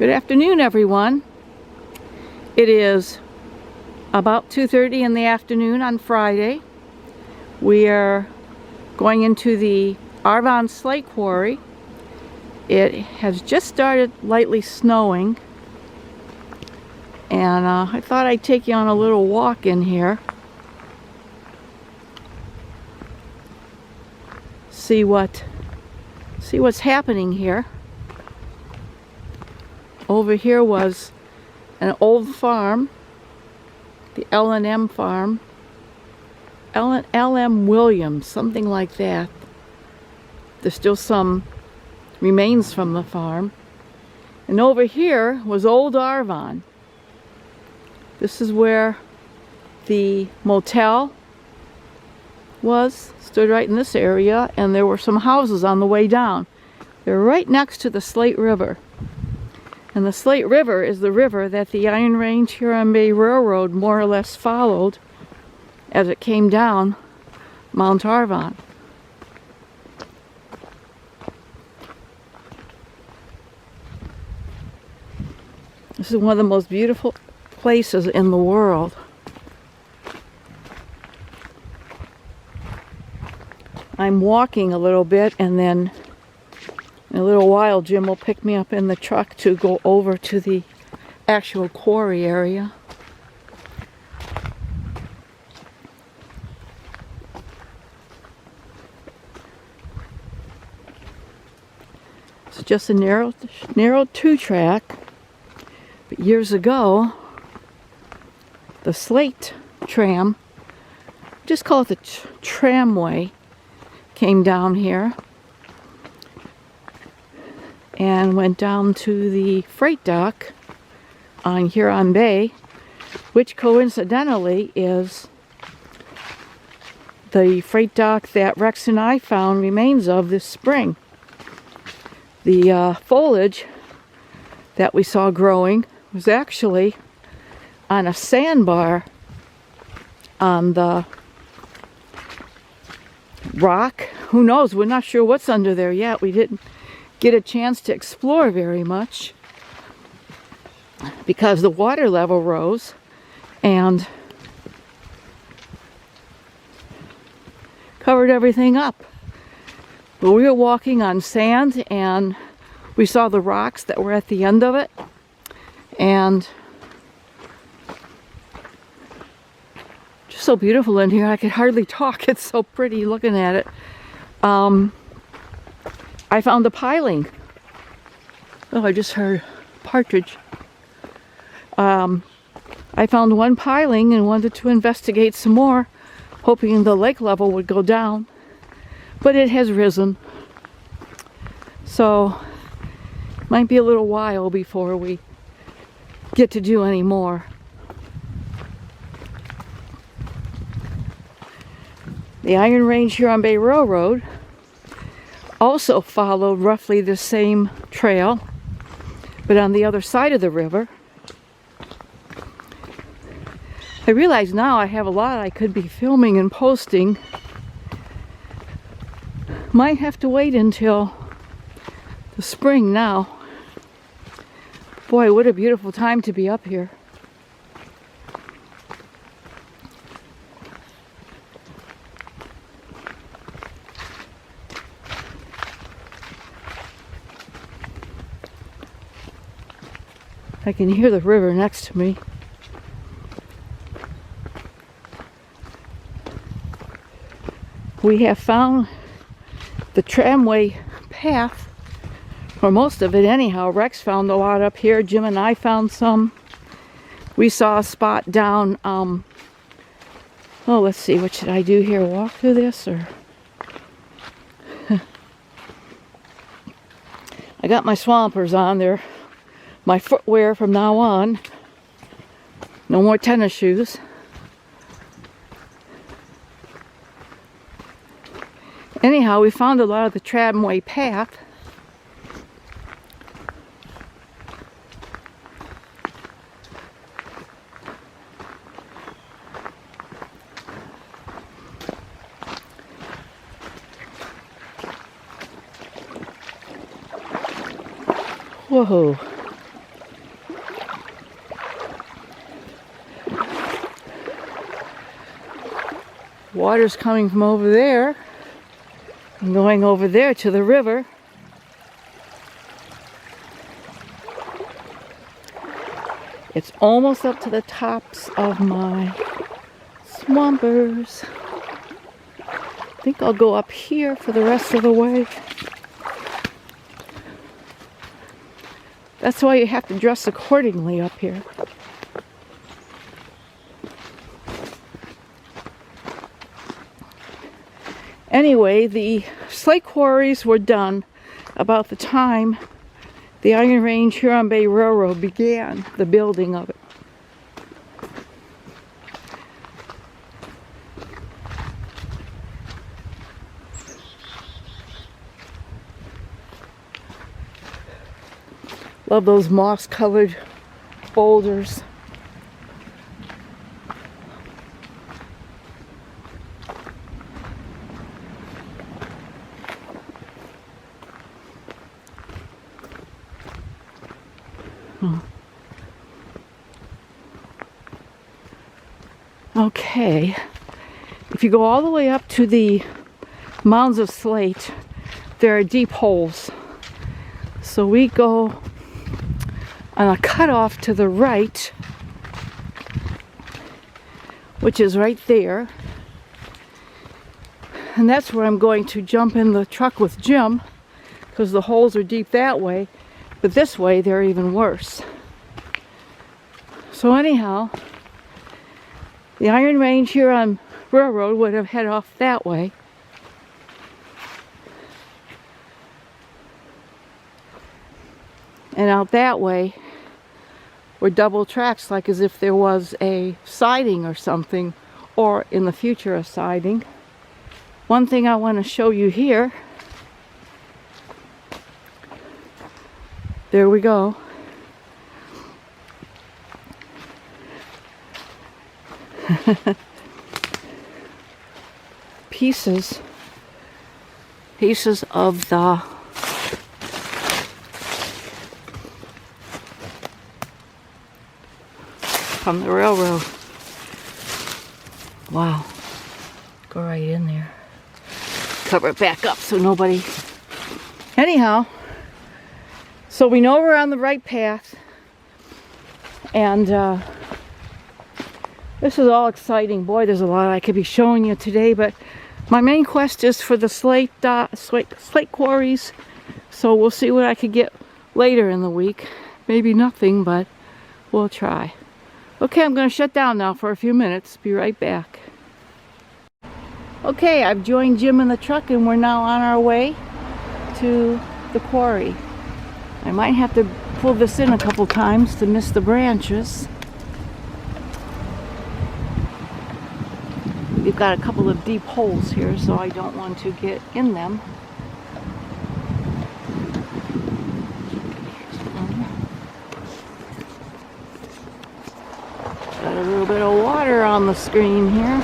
Good afternoon, everyone. It is about 2:30 in the afternoon on Friday. We are going into the Arvon Slate Quarry. It has just started lightly snowing, and I thought I'd take you on a little walk in here. See what's happening here. Over here was an old farm, the L&M farm, L.M. Williams, something like that. There's still some remains from the farm. And over here was old Arvon. This is where the motel stood right in this area, and there were some houses on the way down. They're right next to the Slate River. And the Slate River is the river that the Iron Range Huron Bay Railroad more or less followed as it came down Mount Arvon. This is one of the most beautiful places in the world. I'm walking a little bit, and then in a little while Jim will pick me up in the truck to go over to the actual quarry area. It's just a narrow two-track, but years ago the Slate tram, just call it the tramway, came down here and went down to the freight dock on Huron Bay, which coincidentally is the freight dock that Rex and I found remains of this spring. The foliage that we saw growing was actually on a sandbar on the rock. Who knows? We're not sure what's under there yet. We didn't get a chance to explore very much because the water level rose and covered everything up. But we were walking on sand, and we saw the rocks that were at the end of it, and just so beautiful in here. I could hardly talk. It's so pretty looking at it. I found a piling. Oh, I just heard partridge. I found one piling and wanted to investigate some more, hoping the lake level would go down, but it has risen. So, might be a little while before we get to do any more. The Iron Range Huron Bay Railroad also followed roughly the same trail, but on the other side of the river. I realize now I have a lot I could be filming and posting. Might have to wait until the spring now. Boy, what a beautiful time to be up here. I can hear the river next to me. We have found the tramway path, or most of it anyhow. Rex found a lot up here. Jim and I found some. We saw a spot down, oh, let's see, what should I do here? Walk through this, or? I got my swampers on there. My footwear from now on. No more tennis shoes. Anyhow, we found a lot of the tramway path. Whoa. Water's coming from over there and going over there to the river. It's almost up to the tops of my swampers. I think I'll go up here for the rest of the way. That's why you have to dress accordingly up here. Anyway, the slate quarries were done about the time the Iron Range Huron Bay Railroad began the building of it. Love those moss-colored boulders. Okay, if you go all the way up to the mounds of slate, there are deep holes. So we go on a cutoff to the right, which is right there. And that's where I'm going to jump in the truck with Jim, because the holes are deep that way, but this way they're even worse. So anyhow, the Iron Range Huron Railroad would have head off that way. And out that way were double tracks, like as if there was a siding or something, or in the future a siding. One thing I want to show you here. There we go. Pieces of the from the railroad. Wow. Go right in there. Cover it back up so nobody... Anyhow, so we know we're on the right path, and this is all exciting. Boy, there's a lot I could be showing you today, but my main quest is for the slate quarries, so we'll see what I could get later in the week. Maybe nothing, but we'll try. Okay, I'm going to shut down now for a few minutes. Be right back. Okay, I've joined Jim in the truck and we're now on our way to the quarry. I might have to pull this in a couple times to miss the branches. We've got a couple of deep holes here, so I don't want to get in them. Got a little bit of water on the screen here.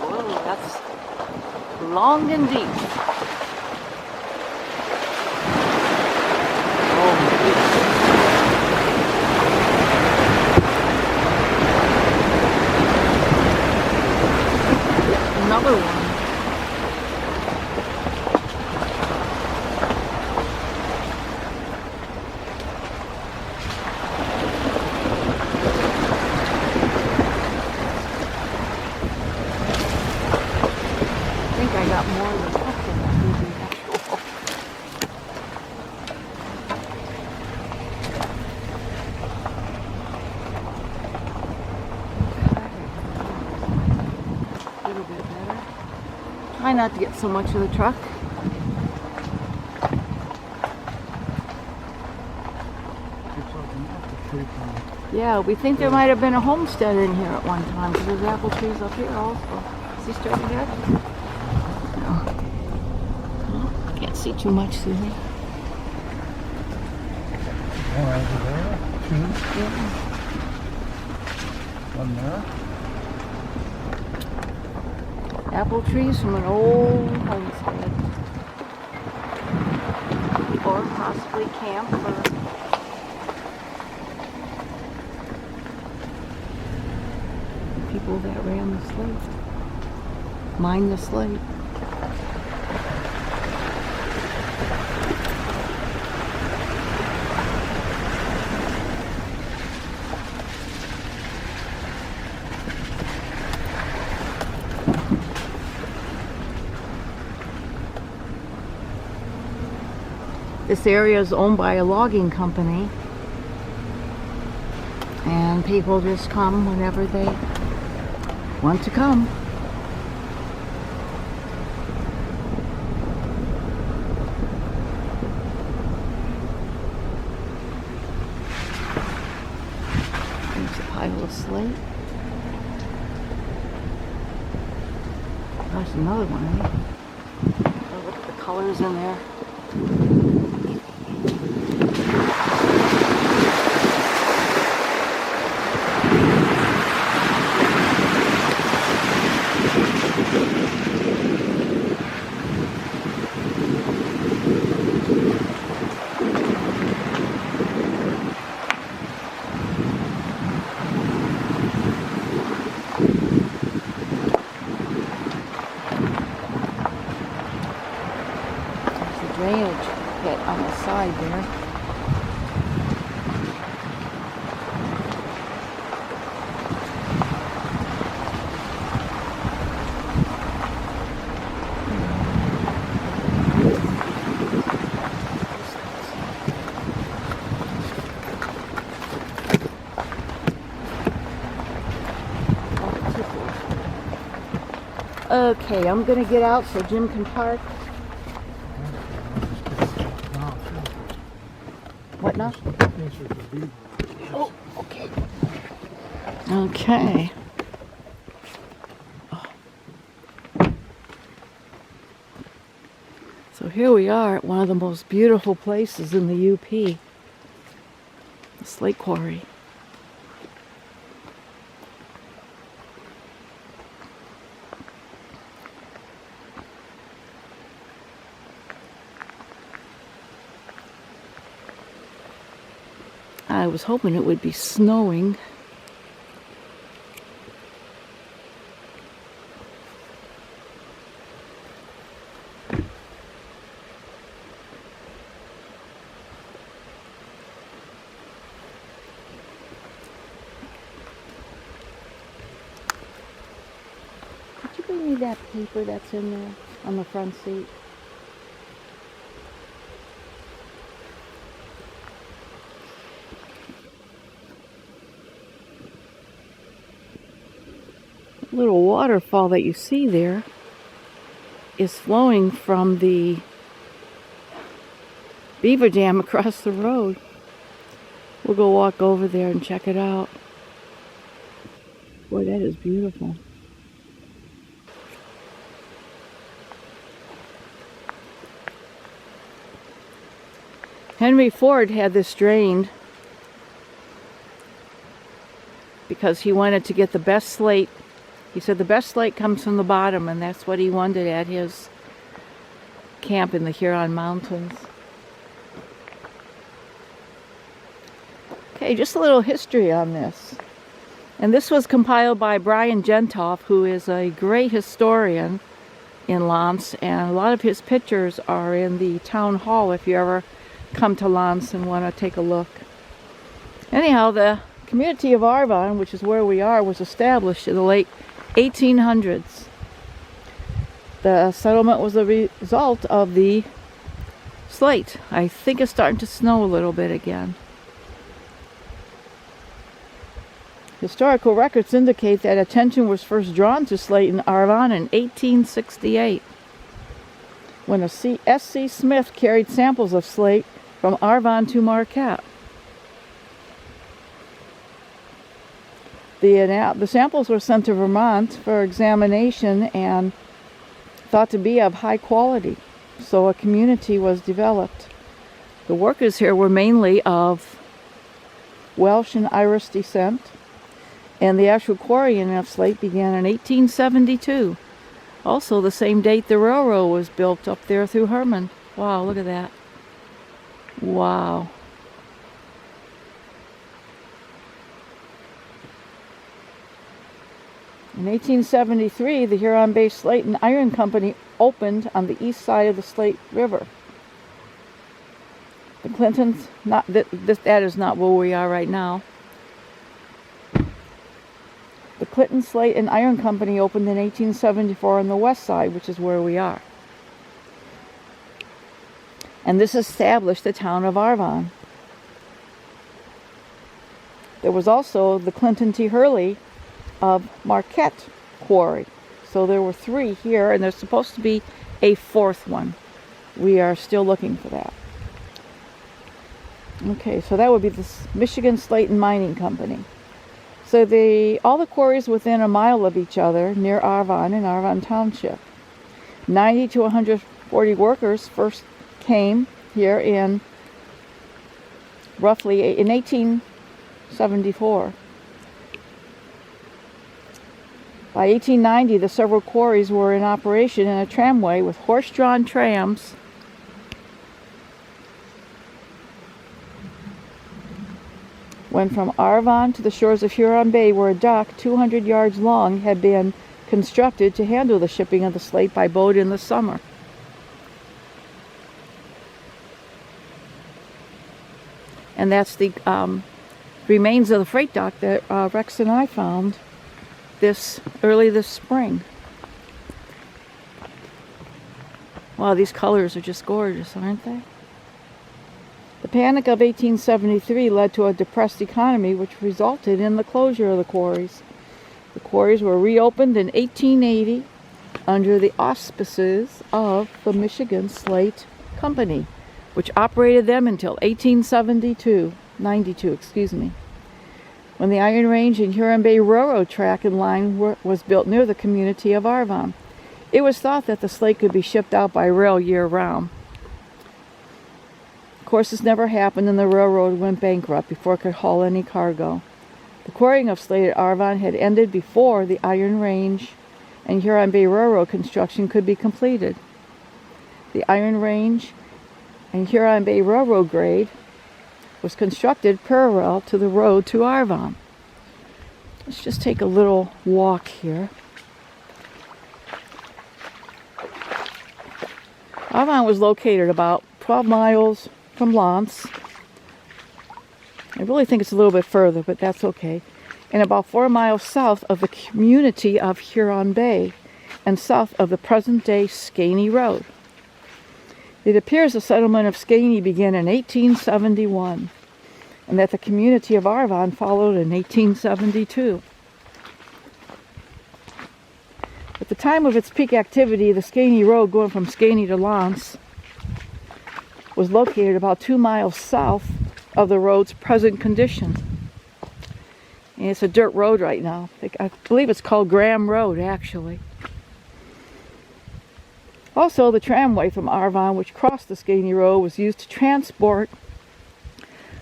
Whoa, that's long and deep. Another one. I think I got more of the truck than that movie actual. A little bit better. Try not to get so much of the truck. Yeah, we think there might have been a homestead in here at one time, because there's apple trees up here also. Is he straight ahead? No. Well, can't see too much through here. One over there, two. Yeah. One there. Apple trees from an old homestead. or possibly camp for people that ran the slate, mined the slate. This area is owned by a logging company, and people just come whenever they want to come. There's a pile of slate. There's another one, eh? Oh, look at the colors in there. Drainage pit on the side there. Okay, I'm gonna get out so Jim can park. What now? Oh, okay. Okay. Oh. So here we are at one of the most beautiful places in the UP, the Slate Quarry. I was hoping it would be snowing. Could you bring me that paper that's in there on the front seat? Little waterfall that you see there is flowing from the beaver dam across the road. We'll go walk over there and check it out. Boy, that is beautiful. Henry Ford had this drained because he wanted to get the best slate. He said the best slate comes from the bottom, and that's what he wanted at his camp in the Huron Mountains. Okay, just a little history on this. And this was compiled by Brian Gentoff, who is a great historian in Lance, and a lot of his pictures are in the town hall if you ever come to Lance and want to take a look. Anyhow, the community of Arvon, which is where we are, was established in the late 1800s. The settlement was a result of the slate. I think it's starting to snow a little bit again. Historical records indicate that attention was first drawn to slate in Arvon in 1868, when a S.C. Smith carried samples of slate from Arvon to Marquette. The samples were sent to Vermont for examination and thought to be of high quality, so a community was developed. The workers here were mainly of Welsh and Irish descent, and the actual quarrying of slate began in 1872. Also the same date the railroad was built up there through Herman. Wow, look at that. Wow. In 1873, the Huron-based Slate and Iron Company opened on the east side of the Slate River. The Clintons, that is not where we are right now. The Clinton Slate and Iron Company opened in 1874 on the west side, which is where we are. And this established the town of Arvon. There was also the Clinton T. Hurley of Marquette Quarry. So there were 3 here, and there's supposed to be a 4th one. We are still looking for that. Okay, so that would be the Michigan Slate and Mining Company. So all the quarries within a mile of each other near Arvon in Arvon Township. 90 to 140 workers first came here in 1874. By 1890, the several quarries were in operation in a tramway with horse-drawn trams went from Arvon to the shores of Huron Bay, where a dock 200 yards long had been constructed to handle the shipping of the slate by boat in the summer. And that's the remains of the freight dock that Rex and I found early this spring. Wow, these colors are just gorgeous, aren't they? The Panic of 1873 led to a depressed economy, which resulted in the closure of the quarries. The quarries were reopened in 1880 under the auspices of the Michigan Slate Company, which operated them until 92, when the Iron Range and Huron Bay Railroad track and line was built near the community of Arvon. It was thought that the slate could be shipped out by rail year-round. Of course, this never happened, and the railroad went bankrupt before it could haul any cargo. The quarrying of slate at Arvon had ended before the Iron Range and Huron Bay Railroad construction could be completed. The Iron Range and Huron Bay Railroad grade was constructed parallel to the road to Arvon. Let's just take a little walk here. Arvon was located about 12 miles from Lance. I really think it's a little bit further, but that's okay. And about 4 miles south of the community of Huron Bay and south of the present-day Skaney Road. It appears the settlement of Skaney began in 1871, and that the community of Arvon followed in 1872. At the time of its peak activity, the Skaney Road going from Skaney to Lance was located about 2 miles south of the road's present condition. And it's a dirt road right now. I believe it's called Graham Road, actually. Also, the tramway from Arvon, which crossed the Skaney Road, was used to transport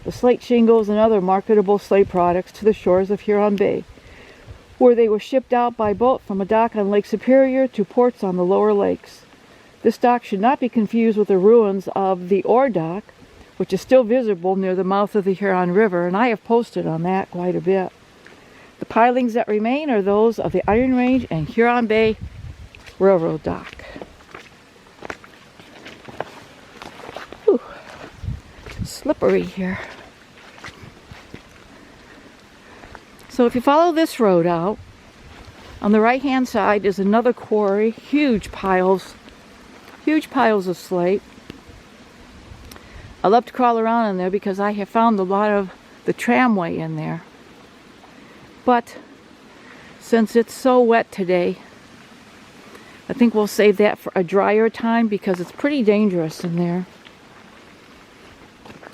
the slate shingles and other marketable slate products to the shores of Huron Bay, where they were shipped out by boat from a dock on Lake Superior to ports on the lower lakes. This dock should not be confused with the ruins of the ore dock, which is still visible near the mouth of the Huron River, and I have posted on that quite a bit. The pilings that remain are those of the Iron Range and Huron Bay Railroad dock. Whew. Slippery here. So if you follow this road out, on the right hand side is another quarry, huge piles of slate. I love to crawl around in there because I have found a lot of the tramway in there. But since it's so wet today, I think we'll save that for a drier time because it's pretty dangerous in there.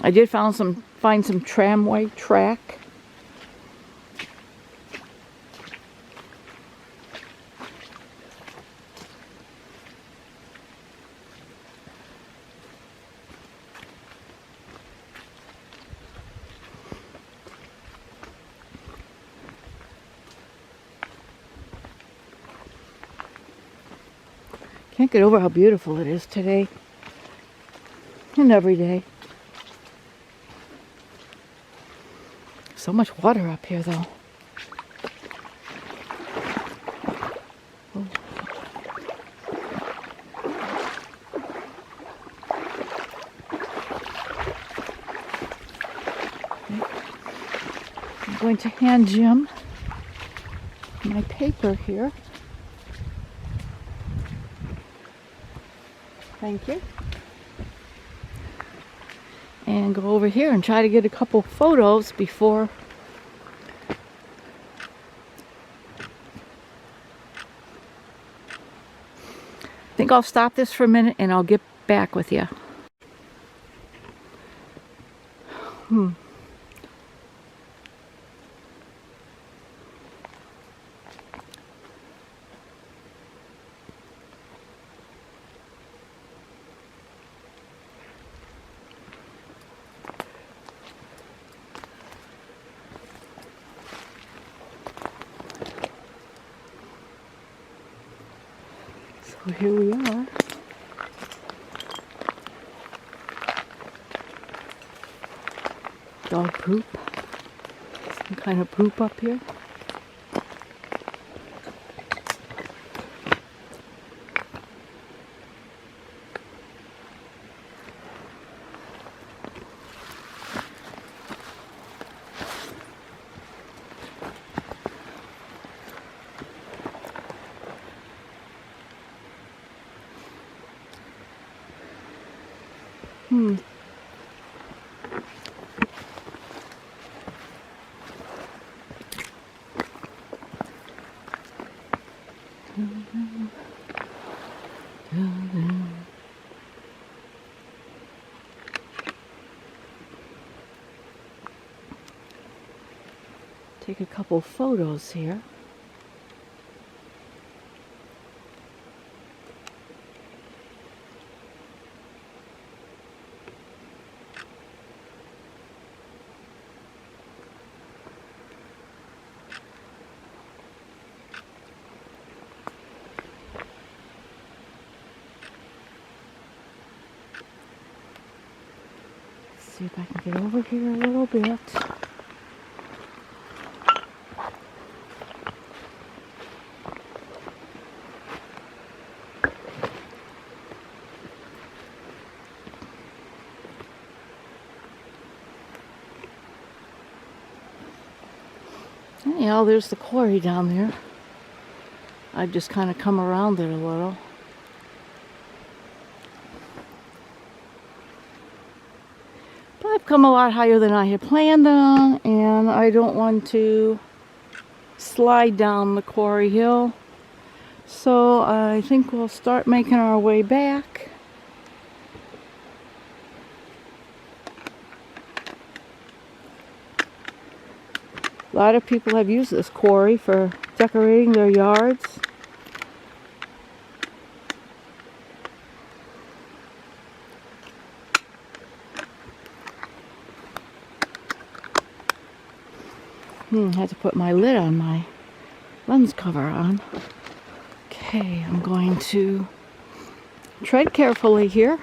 I did find some tramway track. Can't get over how beautiful it is today and every day. So much water up here, though. Oh. I'm going to hand Jim my paper here. Thank you. And go over here and try to get a couple photos before I think I'll stop this for a minute and I'll get back with you. So here we are. Dog poop. Some kind of poop up here. Take a couple photos here. See if I can get over here a little bit. Anyhow, there's the quarry down there. I've just kind of come around it a little. But I've come a lot higher than I had planned on, and I don't want to slide down the quarry hill. So I think we'll start making our way back. A lot of people have used this quarry for decorating their yards. Had to put my lid on my lens cover on. Okay, I'm going to tread carefully here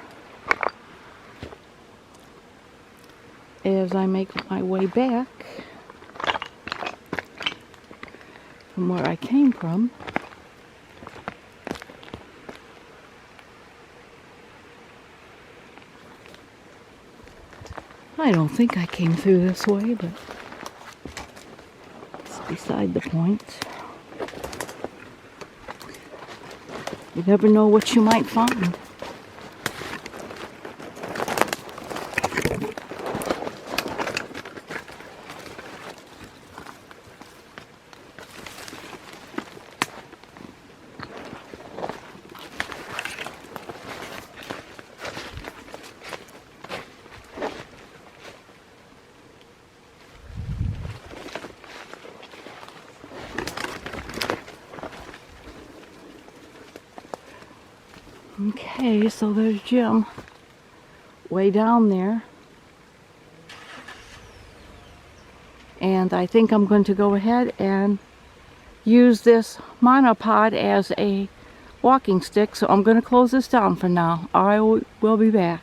as I make my way back from where I came from. I don't think I came through this way, but it's beside the point. You never know what you might find. Okay, so there's Jim way down there. And I think I'm going to go ahead and use this monopod as a walking stick. So I'm going to close this down for now. I will be back.